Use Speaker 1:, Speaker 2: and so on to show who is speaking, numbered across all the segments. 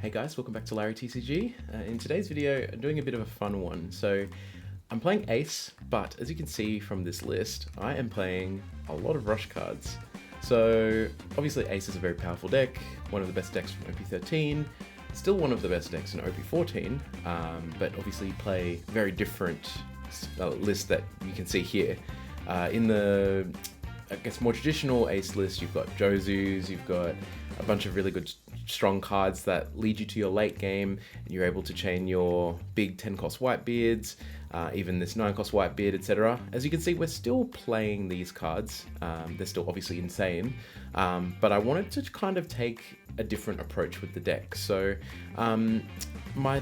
Speaker 1: Hey guys, welcome back to Larry TCG. In today's video, I'm doing a bit of a fun one. So I'm playing Ace, but as you can see from this list, I am playing a lot of rush cards. So obviously Ace is a very powerful deck, one of the best decks from OP13, still one of the best decks in OP14, but obviously play very different lists that you can see here. In the, I guess, more traditional Ace list, you've got Jozu's, you've got a bunch of really good strong cards that lead you to your late game, and you're able to chain your big 10 cost Whitebeards, even this 9 cost Whitebeard, etc. As you can see, we're still playing these cards. They're still obviously insane, but I wanted to kind of take a different approach with the deck. So my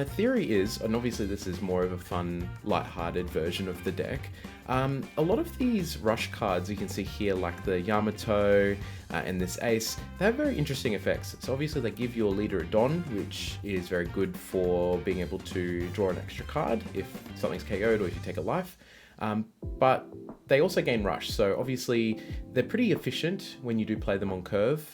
Speaker 1: theory is, and obviously this is more of a fun, light-hearted version of the deck, a lot of these rush cards you can see here, like the Yamato and this Ace, they have very interesting effects. So obviously they give your leader a Don, which is very good for being able to draw an extra card if something's KO'd or if you take a life. But they also gain rush, so obviously they're pretty efficient when you do play them on curve.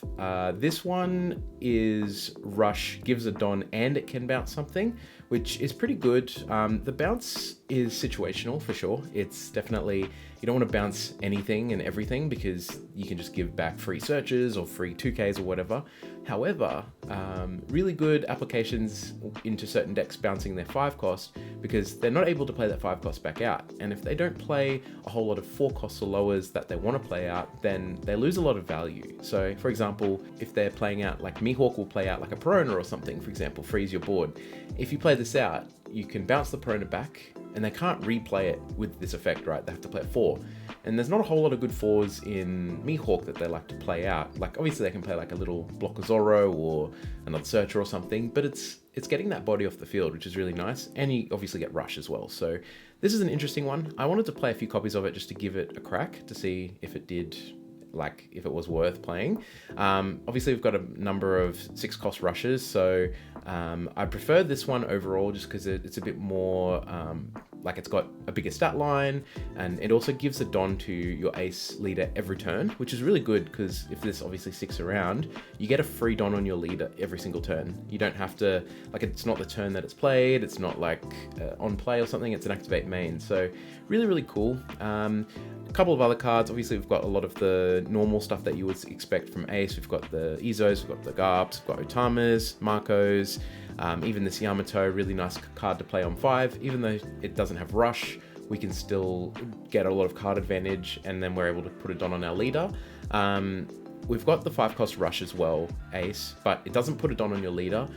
Speaker 1: This one is rush, gives a Don, and it can bounce something, which is pretty good. The bounce is situational for sure. It's definitely, you don't want to bounce anything and everything because you can just give back free searches or free 2Ks or whatever. However, really good applications into certain decks bouncing their 5 cost because they're not able to play that 5 cost back out. And if they don't play a whole lot of 4 costs or lowers that they want to play out, then they lose a lot of value. So for example, if they're playing out, like Mihawk will play out like a Perona or something, for example, freeze your board. If you play this out, you can bounce the Perona back and they can't replay it with this effect, right? They have to play it 4. And there's not a whole lot of good 4s in Mihawk that they like to play out. Like obviously they can play like a little block of Zoro or another Searcher or something, but it's getting that body off the field, which is really nice. And you obviously get rush as well. So this is an interesting one. I wanted to play a few copies of it just to give it a crack to see if it did, like if it was worth playing. Obviously we've got a number of 6 cost rushes, so I prefer this one overall just because it's a bit more like it's got a bigger stat line, and it also gives a Don to your Ace leader every turn, which is really good because if this obviously sticks around, you get a free Don on your leader every single turn. You don't have to, like, it's not the turn that it's played, it's not like on play or something, it's an activate main. So really cool. A couple of other cards, obviously we've got a lot of the normal stuff that you would expect from Ace. We've got the Izos, we've got the Garps, we've got Otamas, Marcos, even this Yamato, really nice card to play on 5. Even though it doesn't have rush, we can still get a lot of card advantage, and then we're able to put a Don on our leader. We've got the 5 cost rush as well, Ace, but it doesn't put a Don on your leader.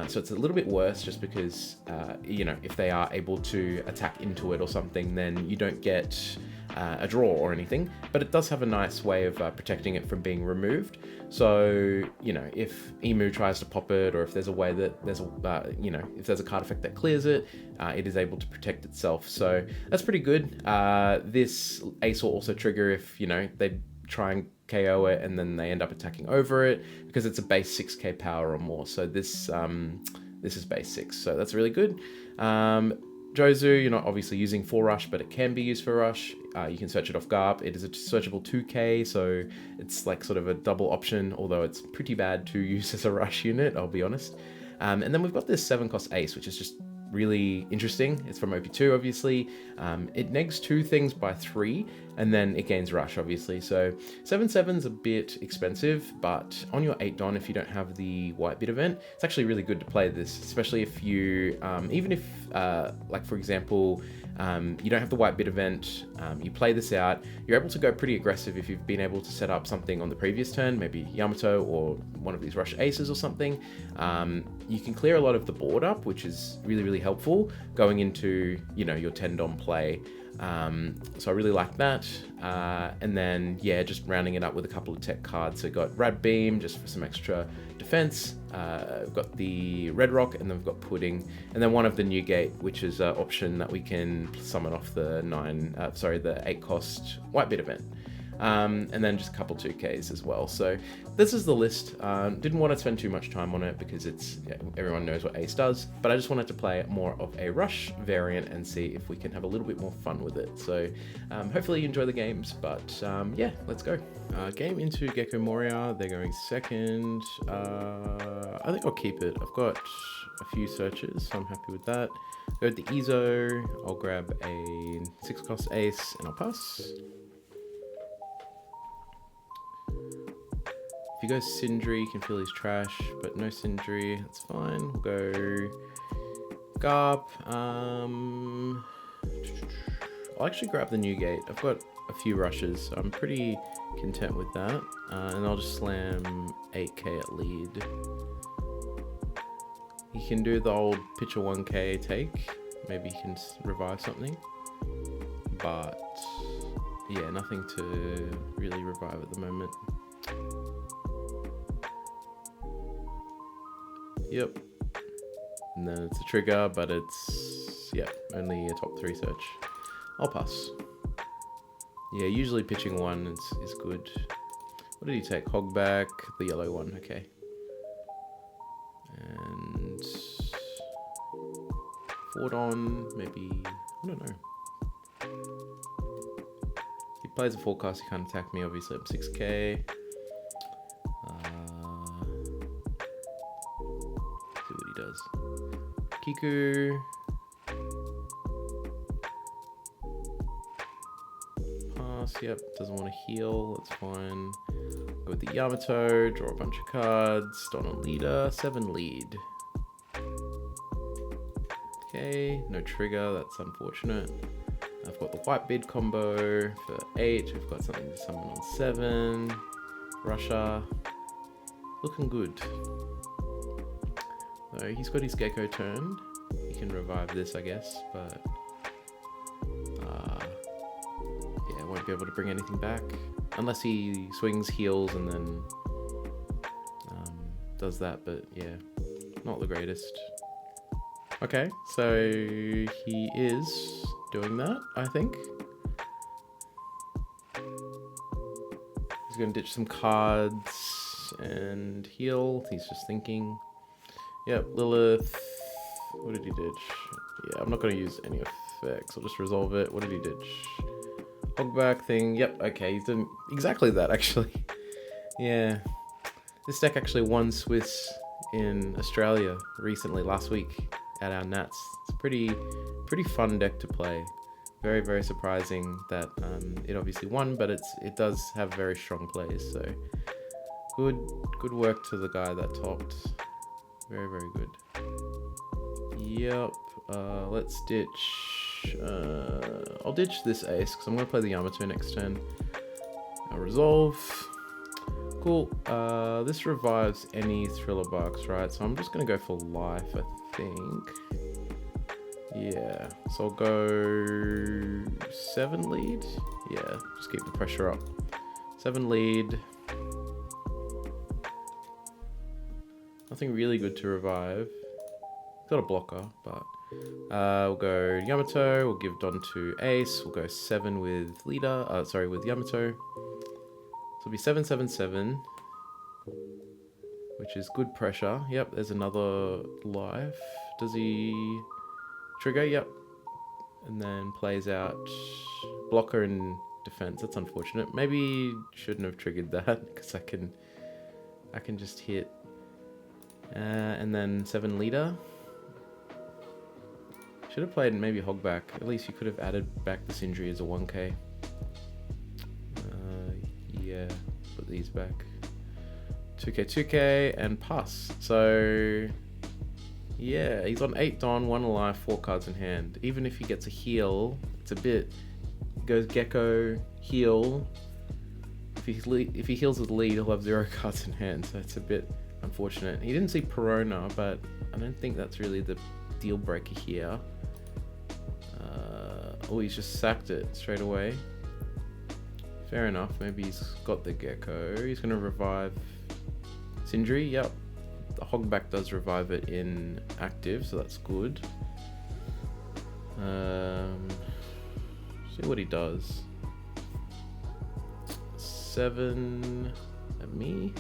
Speaker 1: So it's a little bit worse just because, you know, if they are able to attack into it or something, then you don't get a draw or anything, but it does have a nice way of protecting it from being removed. So, you know, if Emu tries to pop it, or if there's a way that there's a, you know, if there's a card effect that clears it, it is able to protect itself. So that's pretty good. This Ace will also trigger if, you know, they try and KO it and then they end up attacking over it because it's a base 6k power or more. So this is base 6, so that's really good. Jozu, you're not obviously using for rush, but it can be used for rush. You can search it off Garp. It is a searchable 2k, so it's like sort of a double option, although it's pretty bad to use as a rush unit, I'll be honest. And then we've got this 7 cost Ace, which is just really interesting. It's from OP2, obviously. It negs 2 things by 3, and then it gains rush, obviously. So 7/7's a bit expensive, but on your 8 Don, if you don't have the Whitebeard event, it's actually really good to play this, especially if you, even if, like for example, you don't have the Whitebeard event, you play this out, you're able to go pretty aggressive if you've been able to set up something on the previous turn, maybe Yamato or one of these rush aces or something. You can clear a lot of the board up, which is really helpful going into, you know, your 10 Don play. So I really like that. And then, yeah, just rounding it up with a couple of tech cards. So we've got Rad Beam, just for some extra defense. We've got the Red Rock, and then we've got Pudding. And then one of the New Gate, which is an option that we can summon off the 8 cost Whitebeard event. and then just a couple 2Ks as well. So this is the list. Didn't want to spend too much time on it because everyone knows what Ace does, but I just wanted to play more of a rush variant and see if we can have a little bit more fun with it. So hopefully you enjoy the games, but yeah, let's go. Game into BY Moria. They're going second. I think I'll keep it. I've got a few searches, so I'm happy with that. Go with the EZO. I'll grab a 6 cost ace and I'll pass. If you go Sindri, you can feel his trash, but no Sindri, that's fine. We'll go Garp. I'll actually grab the new gate. I've got a few rushes, so I'm pretty content with that. And I'll just slam 8k at lead. He can do the old pitch a 1k take. Maybe he can revive something. But yeah, nothing to really revive at the moment. Yep. And then it's a trigger, but it's, yeah, only a top 3 search. I'll pass. Yeah, usually pitching 1 is good. What did he take? Hogback, the yellow one, okay. And forward on, maybe, I don't know. He plays a forecast, he can't attack me, obviously I'm 6k. See what he does. Kiku. Pass, yep, doesn't want to heal, that's fine. Go with the Yamato, draw a bunch of cards, start on leader, 7 lead. Okay, no trigger, that's unfortunate. I've got the white bid combo for 8, we've got something to summon on 7. Russia, looking good. So he's got his Gecko turn, he can revive this I guess, but yeah, won't be able to bring anything back. Unless he swings, heals, and then does that, but yeah, not the greatest. Okay, so he is doing that, I think. He's gonna ditch some cards and heal. He's just thinking. Yep, Lilith. What did he ditch? Yeah, I'm not gonna use any effects. I'll just resolve it. What did he ditch? Hogback thing. Yep, okay, he's doing exactly that actually. Yeah. This deck actually won Swiss in Australia recently, last week, at our Nats. It's a pretty fun deck to play. Very, very surprising that it obviously won, but it does have very strong plays, so good work to the guy that topped. Very, very good. Yep, let's ditch, I'll ditch this ace, because I'm going to play the Yamato next turn. I'll resolve. Cool, this revives any Thriller Barks, right? So I'm just going to go for life, I think. Yeah, so I'll go 7 lead. Yeah, just keep the pressure up. 7 lead. Nothing really good to revive. Got a blocker, but we'll go Yamato. We'll give Don to Ace. We'll go 7 with leader. Sorry, with Yamato. So it'll be 7, 7, 7, which is good pressure. Yep, there's another life. Does he trigger? Yep. And then plays out blocker and defense. That's unfortunate. Maybe shouldn't have triggered that because I can just hit. And then 7 leader. Should have played maybe Hogback. At least you could have added back the Sindri as a 1k. Yeah, put these back. 2k, 2k, and pass. So yeah, he's on 8 Don, 1 alive, 4 cards in hand. Even if he gets a heal, it's a bit. He goes Gecko, heal. If he heals with lead, he'll have 0 cards in hand, so it's a bit unfortunate. He didn't see Perona, but I don't think that's really the deal breaker here. Oh, he's just sacked it straight away. Fair enough, maybe he's got the Gecko. He's gonna revive Sindri, yep. The Hogback does revive it in active, so that's good. See what he does. 7 at me.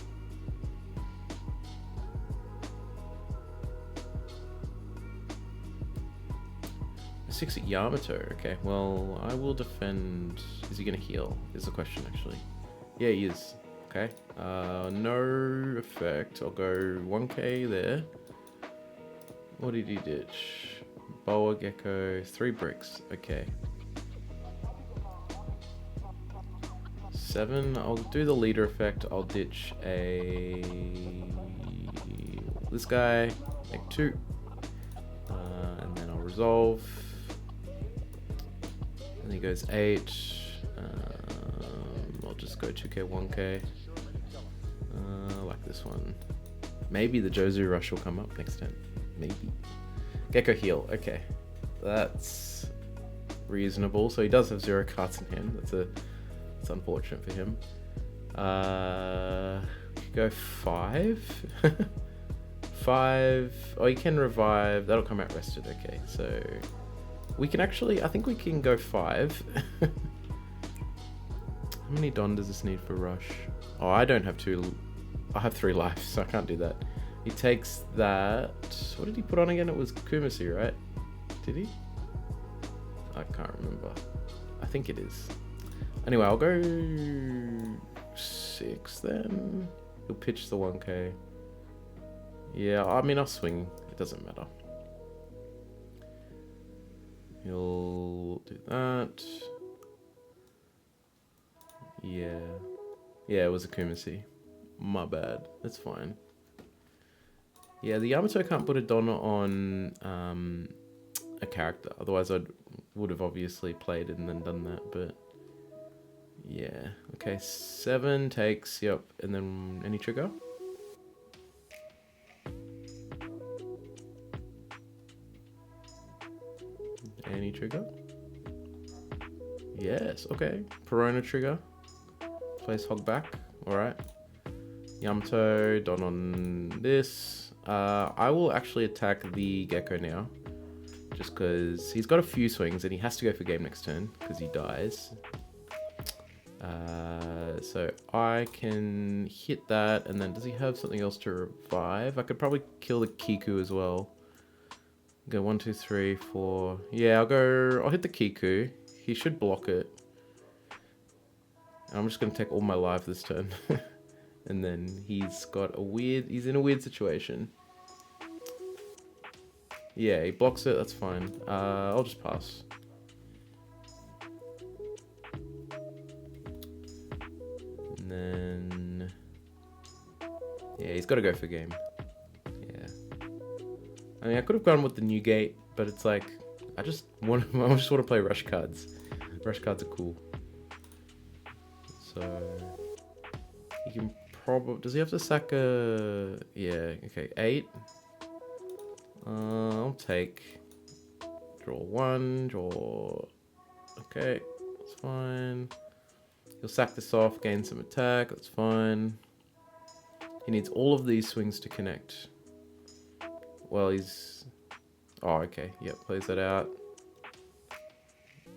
Speaker 1: A 6 at Yamato. Okay, well, I will defend. Is he gonna heal? Is the question actually. Yeah, he is. Okay. No effect. I'll go 1k there. What did he ditch? Boa Gecko, 3 bricks. Okay. 7. I'll do the leader effect. I'll ditch this guy, make 2. And then I'll resolve. And he goes 8. I'll just go 2k, 1k. Like this one. Maybe the Jozu Rush will come up next turn. Maybe. Gecko heal. Okay. That's reasonable. So he does have 0 cards in hand. That's unfortunate for him. Go 5. 5. Oh, you can revive. That'll come out rested. Okay. So we can actually, I think we can go 5. How many Don does this need for rush? Oh, I don't have 2. I have 3 lives, so I can't do that. He takes that. What did he put on again? It was Kumasi, right? Did he? I can't remember. I think it is. Anyway, I'll go 6 then. He'll pitch the 1k. Yeah, I mean, I'll swing. It doesn't matter. He'll do that. Yeah. Yeah, it was a Kumasi. My bad. That's fine. Yeah, the Yamato can't put a Donna on a character. Otherwise, I would have obviously played it and then done that. But yeah. Okay, 7 takes. Yep. And then any trigger? Any trigger? Yes. Okay. Perona trigger. Place hog back. All right. Yamato, Don on this. I will actually attack the Gecko now. Just because he's got a few swings and he has to go for game next turn because he dies. So I can hit that, and then does he have something else to revive? I could probably kill the Kiku as well. Go 1, 2, 3, 4. Yeah, I'll hit the Kiku. He should block it. And I'm just gonna take all my life this turn. And then he's in a weird situation. Yeah, he blocks it, that's fine. I'll just pass. And then yeah, he's gotta go for game. Yeah. I mean, I could have gone with the new gate, but it's like I just want to play rush cards. Rush cards are cool. So he can probably, does he have to sack a, yeah, okay, 8. I'll take, draw 1, draw, okay, that's fine. He'll sack this off, gain some attack, that's fine. He needs all of these swings to connect. Well, he's, oh, okay, yep, plays that out.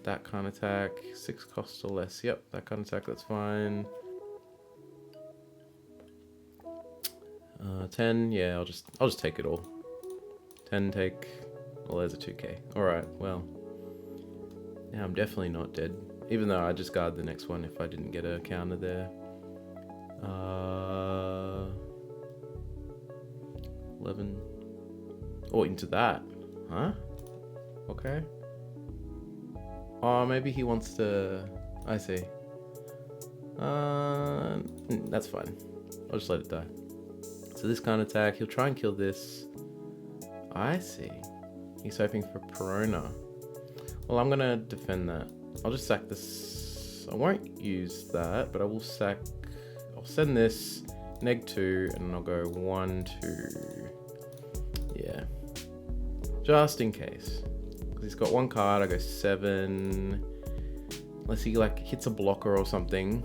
Speaker 1: That kind of attack, 6 cost or less, yep, that kind of attack, that's fine. 10, yeah, I'll just take it all. 10 take, well, there's a 2k. Alright, well, yeah, I'm definitely not dead. Even though I just guard the next one if I didn't get a counter there. 11. Oh, into that. Huh? Okay. Oh, maybe he wants to, I see. That's fine. I'll just let it die. So this kind of attack, he'll try and kill this. I see. He's hoping for Perona. Well, I'm gonna defend that. I'll just sack this. I won't use that, but I will sack. I'll send this -2, and I'll go 1, 2. Yeah. Just in case. Because he's got 1 card, I go 7. Unless he like hits a blocker or something.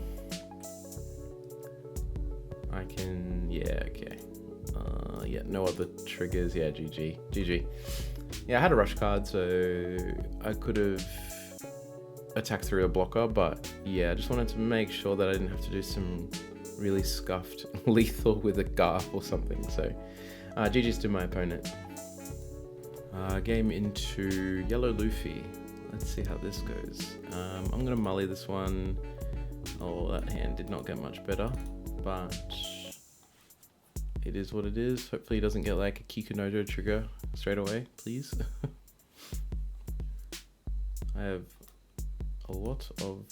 Speaker 1: I can, yeah, okay. Yeah, no other triggers. Yeah, GG. GG. Yeah, I had a rush card, so I could have attack through a blocker, but yeah, I just wanted to make sure that I didn't have to do some really scuffed lethal with a Garp or something. So GG's to my opponent. Game into yellow Luffy. Let's see how this goes. I'm gonna mully this one. Oh, that hand did not get much better, but it is what it is. Hopefully he doesn't get like a Kikunojo trigger straight away, please. I have a lot of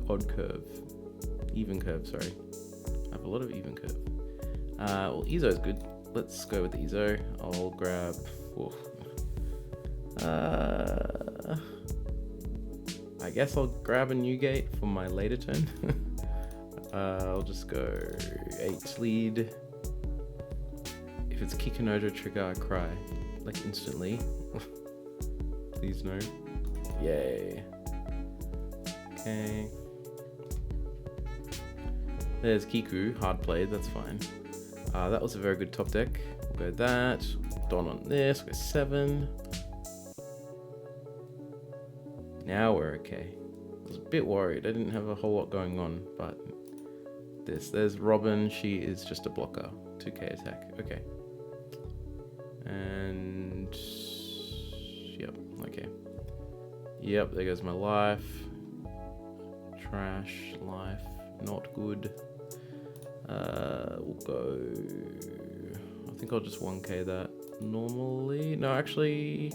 Speaker 1: odd curve, even curve, sorry. I have a lot of even curve. Well, Izo is good. Let's go with the Izo. I'll grab, I guess I'll grab a new gate for my later turn. I'll just go 8 lead. If it's Kikunojo trigger, I cry, like instantly. Please no. Yay. Okay. There's Kiku, hard played, that's fine. That was a very good top deck. We'll go that. Don on this, we'll go 7. Now we're okay. I was a bit worried. I didn't have a whole lot going on, but there's Robin. She is just a blocker. 2k attack. Okay. And yep. Okay. Yep. There goes my life. Trash life. Not good. We'll go. I think I'll just 1k that normally. No, actually.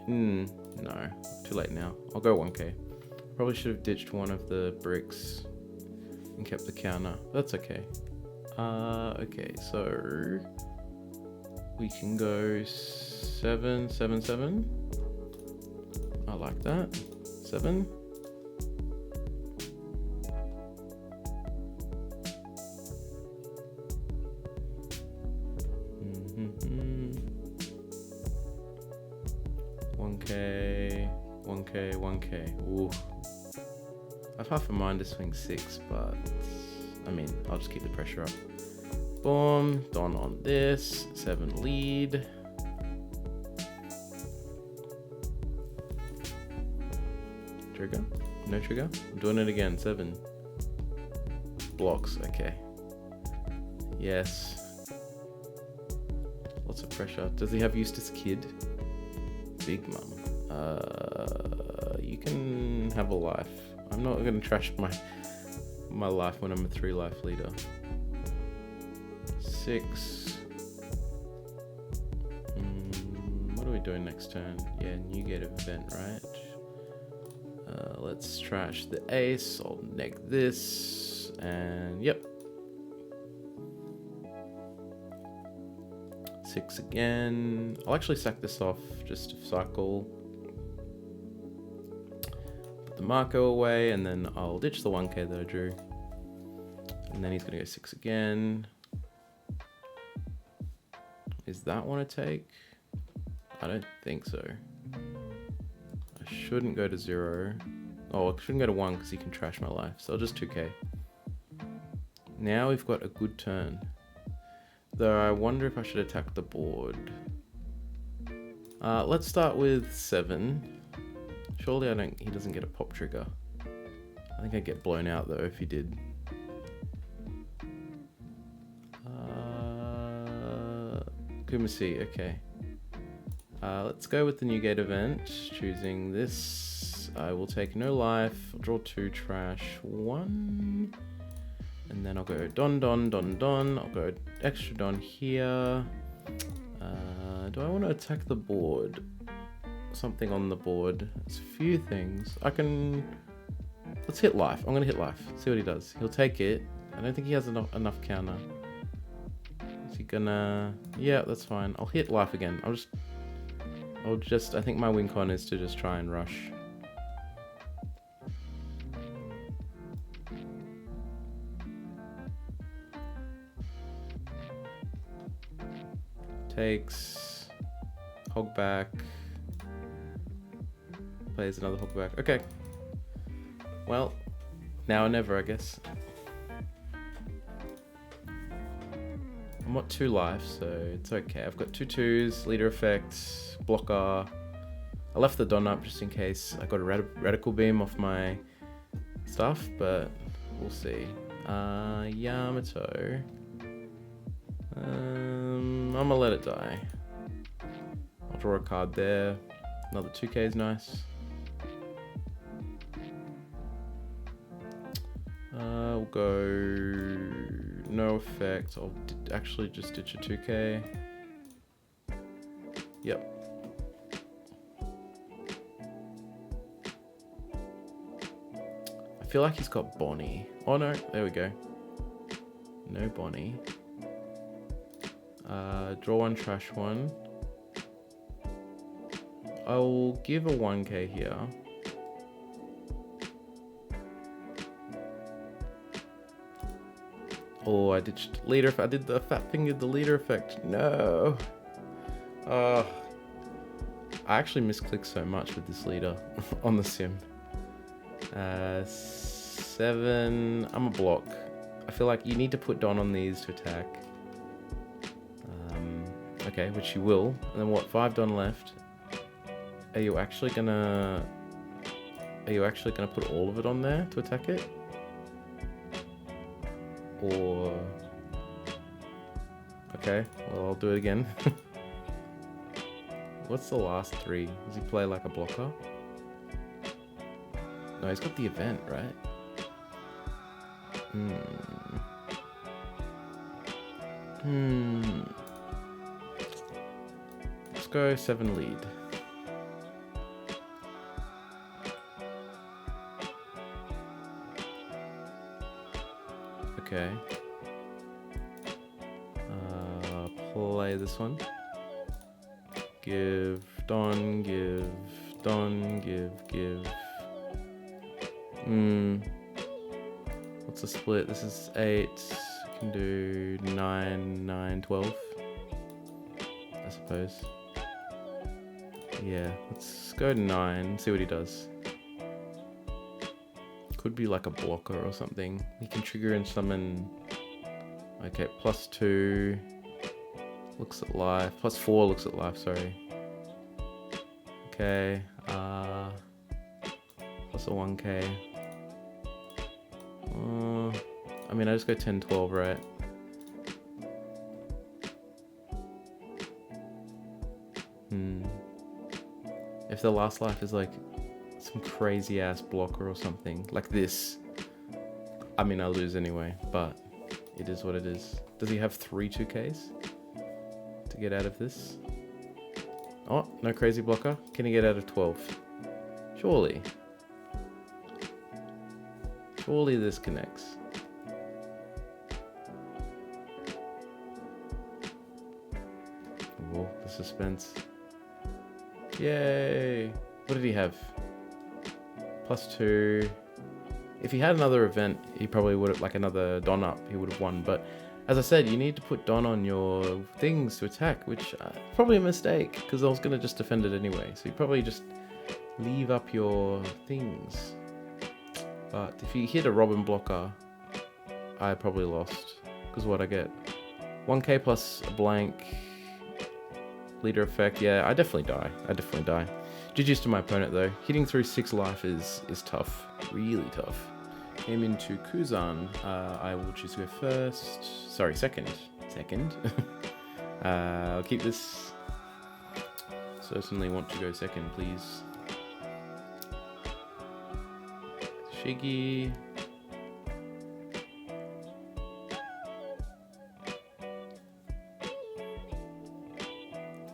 Speaker 1: No, too late now. I'll go 1k. Probably should have ditched one of the bricks and kept the counter. That's okay. Okay, so we can go 7, 7, 7. I like that. 7. Ooh. I have half a mind to swing 6, but I mean, I'll just keep the pressure up. Boom, Don on this, 7 lead. Trigger? No trigger? I'm doing it again, 7. Blocks, okay. Yes. Lots of pressure. Does he have Eustace Kid? Big Mum. You can have a life. I'm not gonna trash my life when I'm a 3 life leader. 6. What are we doing next turn? Yeah, new gate event, right? Let's trash the ace. I'll neg this, and yep. 6 again. I'll actually sack this off just to cycle. Put the Marco away, and then I'll ditch the 1k that I drew. And then he's gonna go 6 again. Is that one a take? I don't think so. I shouldn't go to 0. Oh, I shouldn't go to 1 because he can trash my life. So I'll just 2k. Now we've got a good turn. Though I wonder if I should attack the board. Let's start with 7. Surely he doesn't get a pop trigger. I think I'd get blown out though if he did. Kumasi, okay. Let's go with the new gate event. Choosing this. I will take no life. I'll draw 2, trash 1. And then I'll go Don, Don, Don, Don. I'll go extra Don here. Do I want to attack the board? Something on the board. There's a few things. Let's hit life. I'm going to hit life. See what he does. He'll take it. I don't think he has enough counter. Is he gonna... Yeah, that's fine. I'll hit life again. I think my win con is to just try and rush. Takes, hog back, plays another hog back. Okay. Well, now or never, I guess. I'm at 2 life, so it's okay. I've got 2 2s, leader effect, blocker. I left the Don up just in case I got a radical beam off my stuff, but we'll see. Yamato. I'm gonna let it die. I'll draw a card there. Another 2k is nice. We'll go no effect. I'll actually just ditch a 2k. Yep. I feel like he's got Bonnie. Oh no, there we go. No Bonnie. Draw one, trash one. I'll give a 1k here. Oh, I ditched leader. I did the fat fingered the leader effect. No. I actually misclicked so much with this leader on the sim. 7. I'm a block. I feel like you need to put Don on these to attack. Okay, which you will. And then what? 5 Don left. Are you actually gonna put all of it on there to attack it? Or okay, well I'll do it again. What's the last 3? Does he play like a blocker? No, he's got the event, right? Let's go 7 lead. Okay. Play this one. Give Don, give Don, give. What's the split? This is 8. Can do 9, 9, 12. I suppose. Yeah, let's go 9. See what he does. Could be like a blocker or something. He can trigger and summon. Okay, +2 looks at life. +4 looks at life, sorry. Okay, plus a 1k. I mean, I just go 10, 12, right? If the last life is like some crazy ass blocker or something like this, I mean, I lose anyway, but it is what it is. Does he have 3 2Ks to get out of this? Oh, no crazy blocker. Can he get out of 12? Surely. Surely this connects. Oh, the suspense. Yay! What did he have? +2. If he had another event, he probably would have, like another Don up, he would have won. But as I said, you need to put Don on your things to attack, which probably a mistake, because I was going to just defend it anyway. So you probably just leave up your things. But if you hit a Robin blocker, I probably lost. Because what I get? 1k plus a blank. Leader effect. Yeah, I definitely die. GG's to my opponent though. Hitting through 6 life is tough. Really tough. Came into Kuzan. I will choose to go first. Sorry, second. I'll keep this. Certainly want to go second, please. Shiggy.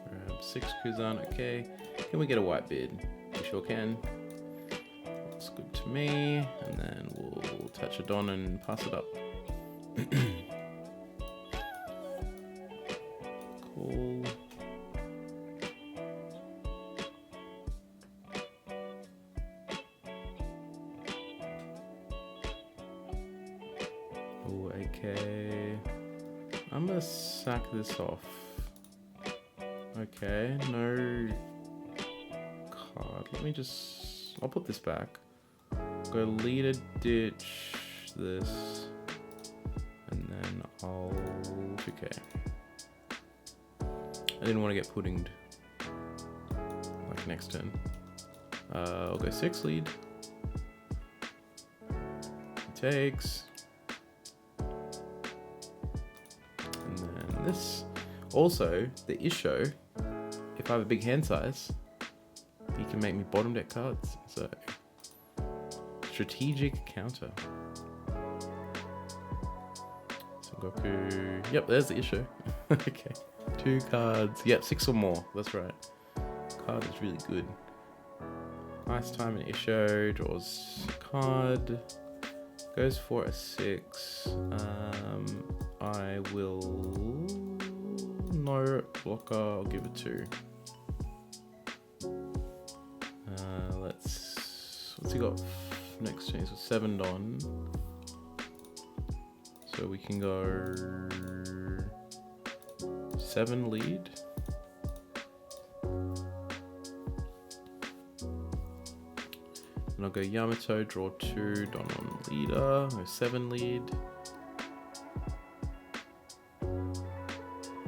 Speaker 1: Grab 6 Kuzan, okay. Can we get a white beard? We sure can. Looks good to me. And then we'll touch a Don and pass it up. Cool. Oh, AK. I'm gonna sack this off. Okay, no card. Let me just... I'll put this back. Go leader, ditch this. And then I'll... Okay. I didn't want to get puddinged. Like next turn. I'll go 6 lead. He takes. And then this. Also, the Isho, if I have a big hand size, he can make me bottom deck cards. So, strategic counter. Son Goku. Yep, there's the Isho. Okay. 2 cards. Yep, 6 or more. That's right. Card is really good. Nice time in Isho. Draws a card. Goes for a 6. I will... No blocker. I'll give it 2. What's he got next change? So 7 Don. So we can go 7 lead. And I'll go Yamato, draw 2, Don on leader, go 7 lead.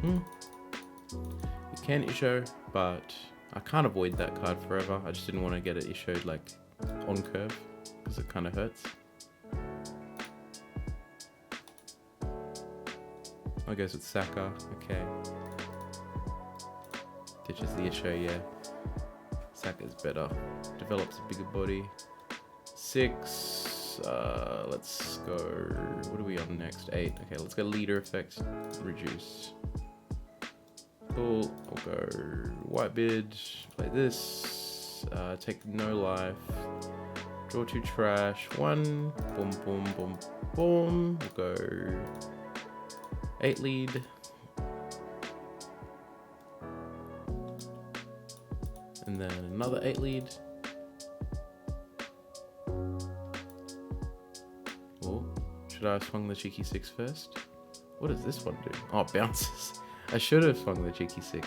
Speaker 1: You can Isho, but I can't avoid that card forever. I just didn't want to get it Isho'd like on curve because it kind of hurts. I goes with Saka, okay. Ditches the Isho, yeah. Saka's better. Develops a bigger body. 6. Let's go. What are we on next? 8. Okay, let's go leader effect. Reduce. Cool. I'll go white bid. Play this. Take no life. Draw 2 trash. 1. Boom, boom, boom, boom. We'll go 8 lead. And then another 8 lead. Oh, should I have swung the cheeky 6 first? What does this one do? Oh, it bounces. I should have swung the cheeky 6.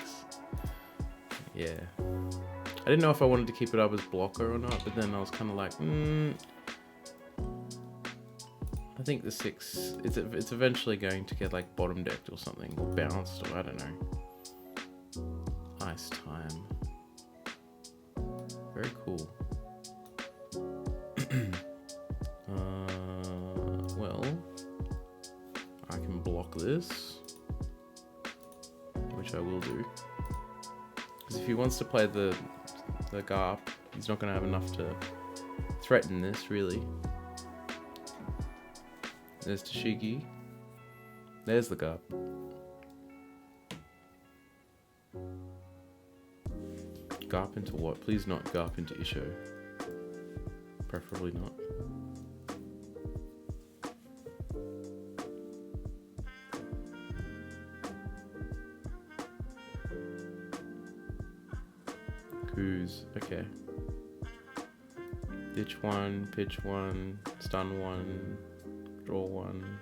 Speaker 1: Yeah. I didn't know if I wanted to keep it up as blocker or not, but then I was kind of like, I think the 6, it's eventually going to get like bottom decked or something, or bounced, or I don't know. Ice time. Very cool. Well, I can block this, which I will do. Because if he wants to play the Garp, he's not going to have enough to threaten this, really. There's Tashigi. There's the Garp. Garp into what? Please not Garp into Isho. Preferably not. Kuz. Okay. Ditch 1, pitch 1, stun 1, draw 1.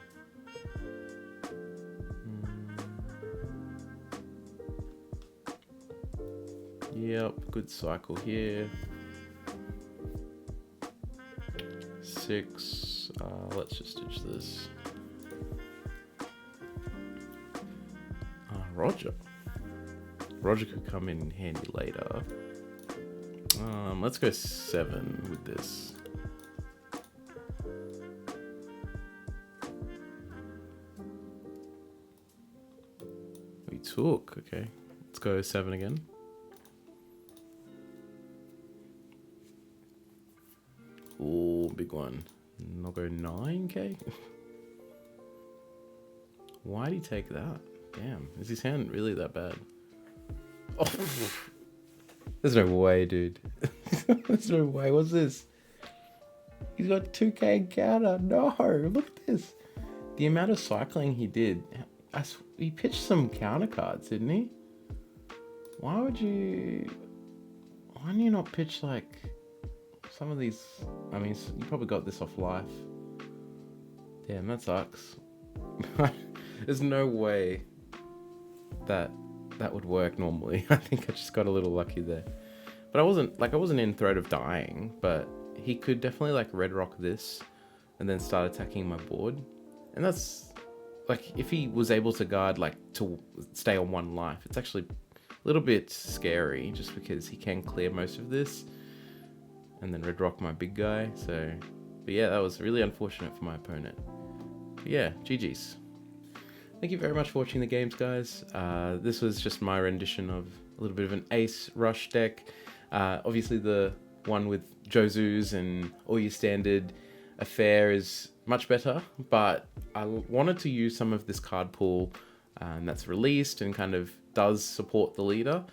Speaker 1: Yep, good cycle here. 6. Let's just ditch this. Roger. Roger could come in handy later. Let's go 7 with this. We took. Okay, let's go 7 again. Oh, big one. I'll go 9k. Why'd he take that? Damn, is his hand really that bad? Oh, there's no way, dude. There's no way. What's this? He's got 2k counter. No, look at this. The amount of cycling he did. He pitched some counter cards, didn't he? Why didn't you not pitch like some of these? I mean, you probably got this off life. Damn, that sucks. There's no way that would work normally. I think I just got a little lucky there. But I wasn't in threat of dying, but he could definitely like red rock this and then start attacking my board. And that's like, if he was able to guard like to stay on 1 life, it's actually a little bit scary just because he can clear most of this. and then red rock my big guy. So, but yeah, that was really unfortunate for my opponent. But yeah, GG's. Thank you very much for watching the games, guys. This was just my rendition of a little bit of an ace rush deck. Obviously the one with Jozu's and all your standard affair is much better, but I wanted to use some of this card pool that's released and kind of does support the leader,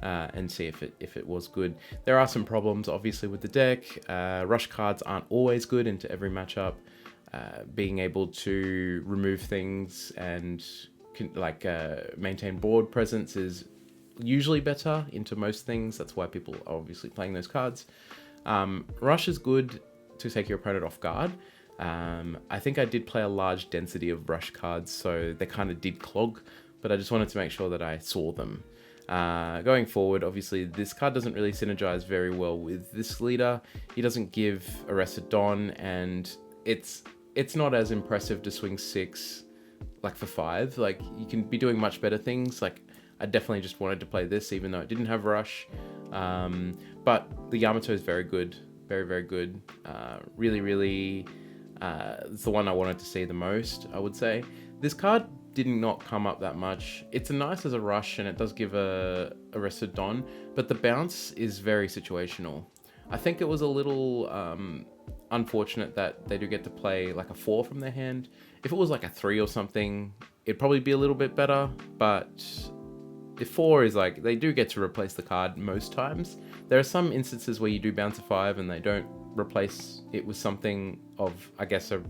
Speaker 1: and see if it was good. There are some problems obviously with the deck. Rush cards aren't always good into every matchup. Being able to remove things and maintain board presence is usually better into most things. That's why people are obviously playing those cards. Rush is good to take your opponent off guard. I think I did play a large density of rush cards, so they kind of did clog, but I just wanted to make sure that I saw them. Going forward, obviously this card doesn't really synergize very well with this leader. He doesn't give Arrested Dawn, and it's not as impressive to swing 6 like for 5. Like, you can be doing much better things. Like, I definitely just wanted to play this even though it didn't have rush. But the Yamato is very good, very good. Really it's the one I wanted to see the most, I would say. This card did not come up that much. It's nice as a rush and it does give a Arrested Dawn, but the bounce is very situational. I think it was a little unfortunate that they do get to play like a 4 from their hand. If it was like a 3 or something, it'd probably be a little bit better, but if 4 is like, they do get to replace the card most times. There are some instances where you do bounce a 5 and they don't replace it with something of, I guess, a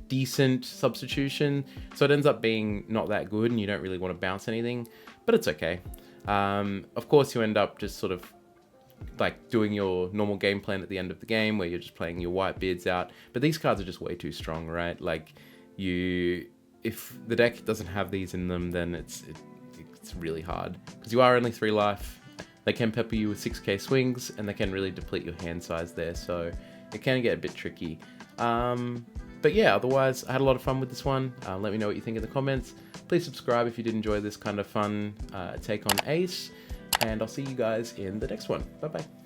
Speaker 1: decent substitution. So it ends up being not that good and you don't really want to bounce anything, but it's okay. Of course, you end up just sort of like doing your normal game plan at the end of the game where you're just playing your white beards out, but these cards are just way too strong, right? Like, if the deck doesn't have these in them, then it's really hard, because you are only 3 life. They can pepper you with 6k swings and they can really deplete your hand size there, so it can get a bit tricky. But yeah, otherwise I had a lot of fun with this one. Let me know what you think in the comments. Please subscribe if you did enjoy this kind of fun take on Ace, and I'll see you guys in the next one. Bye bye.